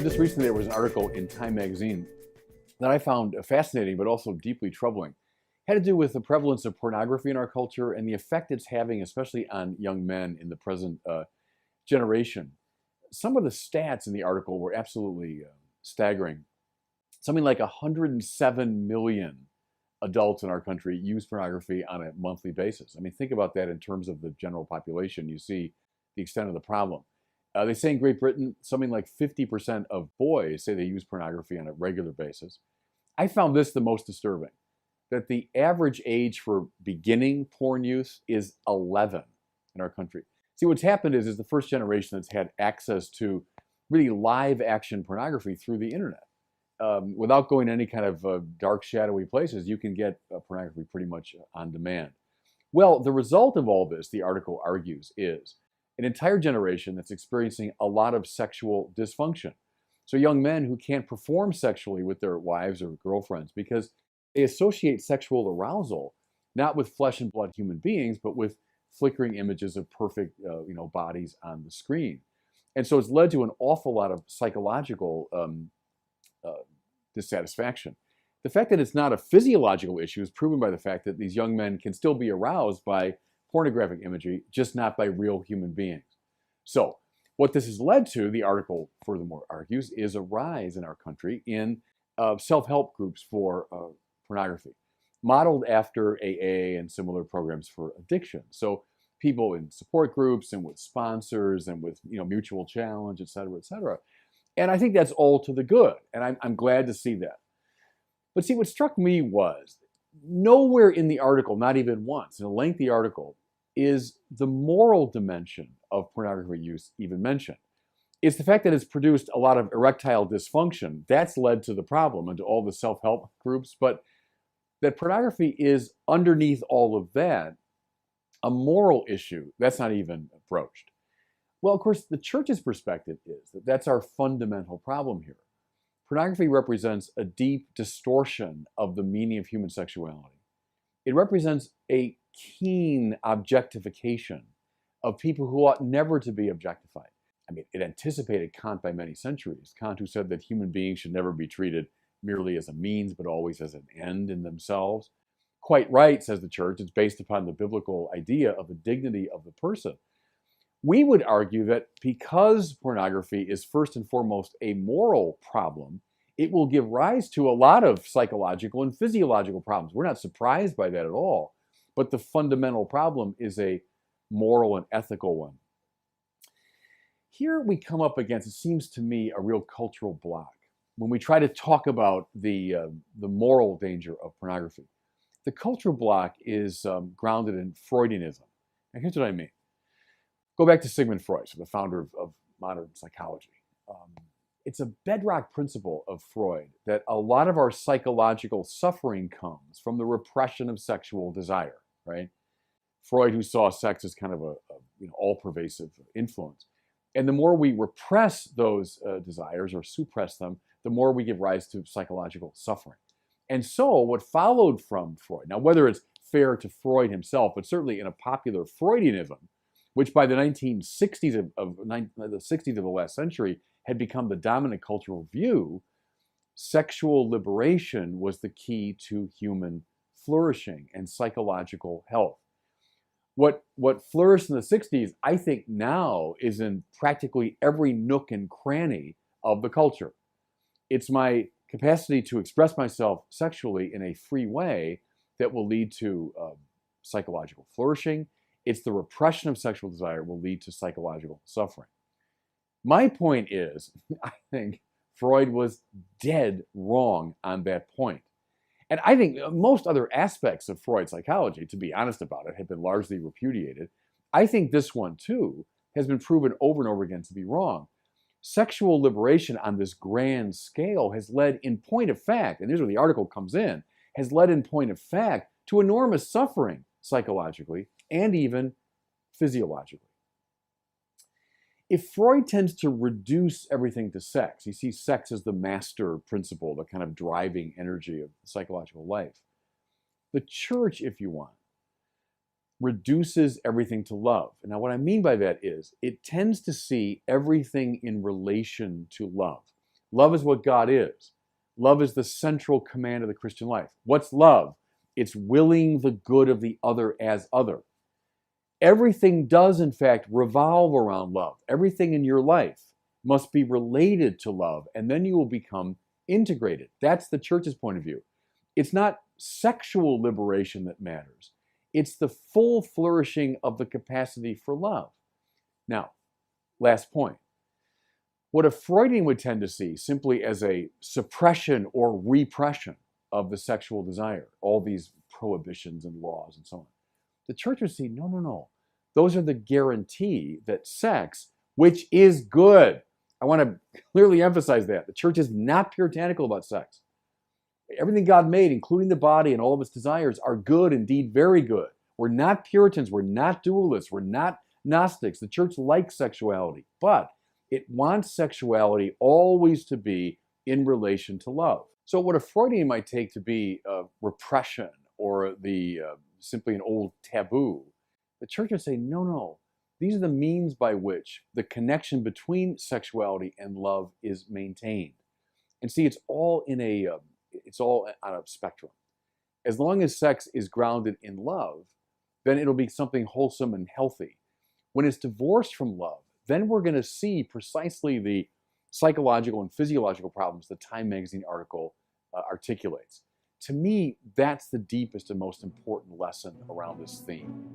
Just recently, there was an article in Time magazine that I found fascinating, but also deeply troubling. It had to do with the prevalence of pornography in our culture and the effect it's having, especially on young men in the present generation. Some of the stats in the article were absolutely staggering. Something like 107 million adults in our country use pornography on a monthly basis. I mean, think about that in terms of the general population. You see the extent of the problem. They say in Great Britain, something like 50% of boys say they use pornography on a regular basis. I found this the most disturbing, that the average age for beginning porn use is 11 in our country. See, what's happened is the first generation that's had access to really live action pornography through the internet. Without going to any kind of dark, shadowy places, you can get pornography pretty much on demand. Well, the result of all this, the article argues, is an entire generation that's experiencing a lot of sexual dysfunction. So young men who can't perform sexually with their wives or girlfriends because they associate sexual arousal not with flesh and blood human beings, but with flickering images of perfect bodies on the screen. And so it's led to an awful lot of psychological dissatisfaction. The fact that it's not a physiological issue is proven by the fact that these young men can still be aroused by pornographic imagery, just not by real human beings. So what this has led to, the article furthermore argues, is a rise in our country in self-help groups for pornography, modeled after AA and similar programs for addiction. So people in support groups and with sponsors and with mutual challenge, et cetera, et cetera. And I think that's all to the good, and I'm glad to see that. But see, what struck me was nowhere in the article, not even once, in a lengthy article, is the moral dimension of pornography use even mentioned. It's the fact that it's produced a lot of erectile dysfunction. That's led to the problem and to all the self-help groups. But that pornography is underneath all of that, a moral issue, that's not even broached. Well, of course, the church's perspective is that that's our fundamental problem here. Pornography represents a deep distortion of the meaning of human sexuality. It represents a keen objectification of people who ought never to be objectified. I mean, it anticipated Kant by many centuries. Kant, who said that human beings should never be treated merely as a means, but always as an end in themselves. Quite right, says the church, it's based upon the biblical idea of the dignity of the person. We would argue that because pornography is first and foremost a moral problem, it will give rise to a lot of psychological and physiological problems. We're not surprised by that at all. But the fundamental problem is a moral and ethical one. Here we come up against, it seems to me, a real cultural block when we try to talk about the moral danger of pornography. The cultural block is grounded in Freudianism. And here's what I mean. Go back to Sigmund Freud, so the founder of modern psychology. It's a bedrock principle of Freud that a lot of our psychological suffering comes from the repression of sexual desire, right? Freud, who saw sex as kind of a all-pervasive influence. And the more we repress those desires or suppress them, the more we give rise to psychological suffering. And so what followed from Freud, now whether it's fair to Freud himself, but certainly in a popular Freudianism, which by the 1960s of the last century had become the dominant cultural view, sexual liberation was the key to human flourishing and psychological health. What flourished in the 60s, I think now is in practically every nook and cranny of the culture. It's my capacity to express myself sexually in a free way that will lead to psychological flourishing. It's the repression of sexual desire will lead to psychological suffering. My point is, I think Freud was dead wrong on that point. And I think most other aspects of Freud's psychology, to be honest about it, have been largely repudiated. I think this one, too, has been proven over and over again to be wrong. Sexual liberation on this grand scale has led, in point of fact, and here's where the article comes in, has led in point of fact to enormous suffering psychologically and even physiologically. if Freud tends to reduce everything to sex, he sees sex as the master principle, the kind of driving energy of psychological life. The church, if you want, reduces everything to love. And now what I mean by that is it tends to see everything in relation to love. Love is what God is. Love is the central command of the Christian life. What's love? It's willing the good of the other as other. Everything does, in fact, revolve around love. Everything in your life must be related to love, and then you will become integrated. That's the church's point of view. It's not sexual liberation that matters. It's the full flourishing of the capacity for love. Now, last point. What a Freudian would tend to see simply as a suppression or repression of the sexual desire, all these prohibitions and laws and so on. The church would see, no, no, no. Those are the guarantee that sex, which is good. I want to clearly emphasize that. The church is not puritanical about sex. Everything God made, including the body and all of its desires, are good, indeed very good. We're not Puritans. We're not dualists. We're not Gnostics. The church likes sexuality, but it wants sexuality always to be in relation to love. So what a Freudian might take to be repression or simply an old taboo, the church would say, no, no. These are the means by which the connection between sexuality and love is maintained. And see, it's all on a spectrum. As long as sex is grounded in love, then it'll be something wholesome and healthy. When it's divorced from love, then we're going to see precisely the psychological and physiological problems the Time magazine article articulates. To me, that's the deepest and most important lesson around this theme.